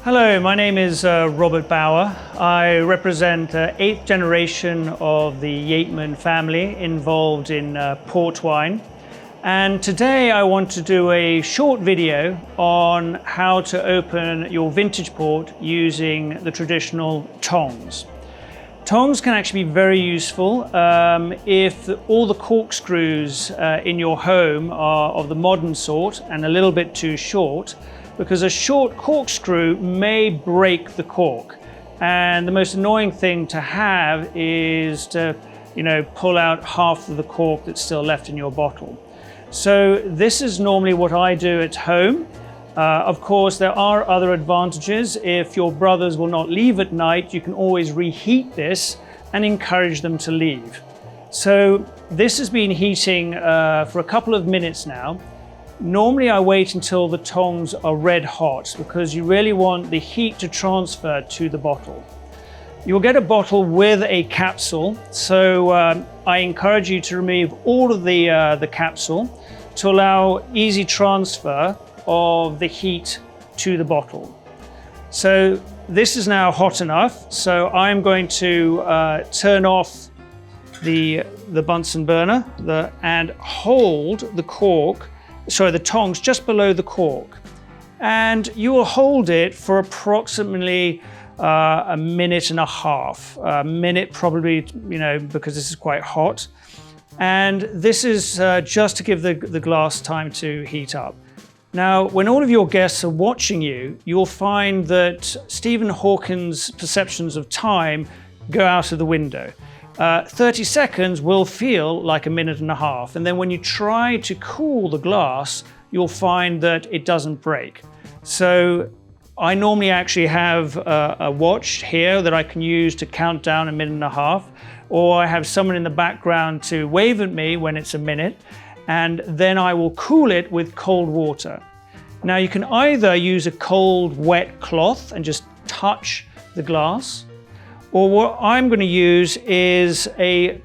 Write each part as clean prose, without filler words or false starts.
Hello, my name is Robert Bauer. I represent 8th generation of the Yeatman family involved in port wine. And today I want to do a short video on how to open your vintage port using the traditional tongs. Tongs can actually be very useful if all the corkscrews in your home are of the modern sort and a little bit too short, because a short corkscrew may break the cork. And the most annoying thing to have is to, pull out half of the cork that's still left in your bottle. So this is normally what I do at home. Of course, there are other advantages. If your brothers will not leave at night, you can always reheat this and encourage them to leave. So this has been heating for a couple of minutes now. Normally I wait until the tongs are red hot because you really want the heat to transfer to the bottle. You'll get a bottle with a capsule, so I encourage you to remove all of the capsule to allow easy transfer of the heat to the bottle. So this is now hot enough, so I'm going to turn off the bunsen burner and hold the tongs just below the cork. And you will hold it for approximately a minute and a half. A minute probably, because this is quite hot. And this is just to give the glass time to heat up. Now, when all of your guests are watching you, you'll find that Stephen Hawking's perceptions of time go out of the window. 30 seconds will feel like a minute and a half. And then when you try to cool the glass, you'll find that it doesn't break. So I normally actually have a watch here that I can use to count down a minute and a half, or I have someone in the background to wave at me when it's a minute, and then I will cool it with cold water. Now you can either use a cold, wet cloth and just touch the glass, or what I'm going to use is a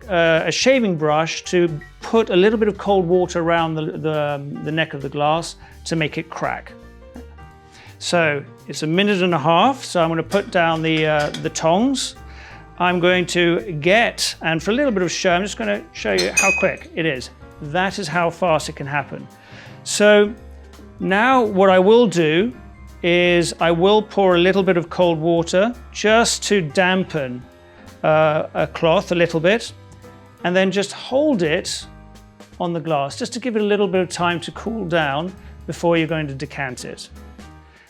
shaving brush to put a little bit of cold water around the neck of the glass to make it crack. So it's a minute and a half, so I'm going to put down the tongs. I'm going to and for a little bit of show, I'm just going to show you how quick it is. That is how fast it can happen. So now what I will do is I will pour a little bit of cold water just to dampen a cloth a little bit, and then just hold it on the glass just to give it a little bit of time to cool down before you're going to decant it.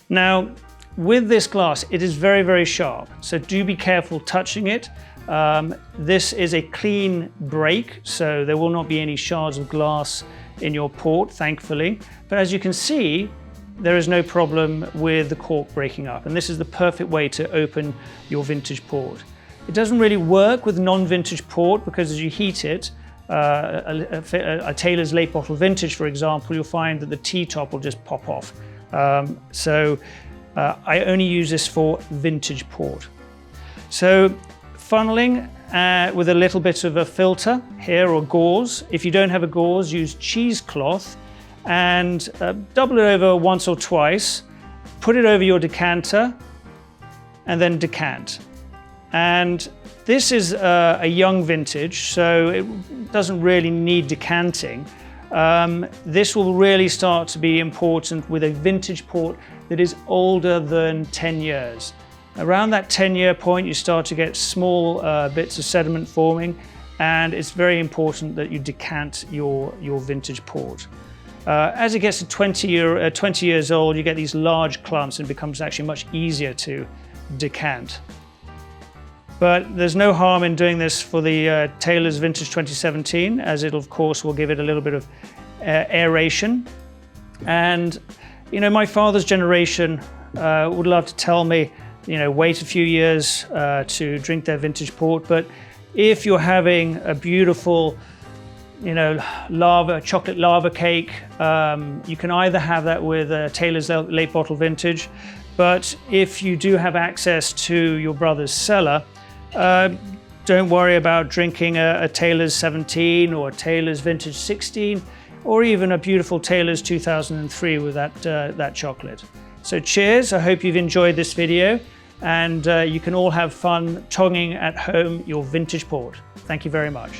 Now with this glass, it is very, very sharp, so do be careful touching it. This is a clean break, so there will not be any shards of glass in your port, thankfully. But as you can see, there is no problem with the cork breaking up, and this is the perfect way to open your vintage port. It doesn't really work with non-vintage port because as you heat it, a Taylor's late bottle vintage, for example, you'll find that the T-top will just pop off. So I only use this for vintage port. So funneling with a little bit of a filter here or gauze. If you don't have a gauze, use cheesecloth and double it over once or twice, put it over your decanter, and then decant. And this is a young vintage, so it doesn't really need decanting. This will really start to be important with a vintage port that is older than 10 years. Around that 10-year point, you start to get small bits of sediment forming, and it's very important that you decant your vintage port. As it gets to 20 years old, you get these large clumps and it becomes actually much easier to decant. But there's no harm in doing this for the Taylor's Vintage 2017, as it of course will give it a little bit of aeration. And my father's generation would love to tell me, wait a few years to drink their vintage port. But if you're having a beautiful chocolate lava cake, you can either have that with a Taylor's late bottle vintage, but if you do have access to your brother's cellar, don't worry about drinking a Taylor's 17 or a Taylor's vintage 16, or even a beautiful Taylor's 2003 with that chocolate. So cheers, I hope you've enjoyed this video, and you can all have fun tonguing at home your vintage port. Thank you very much.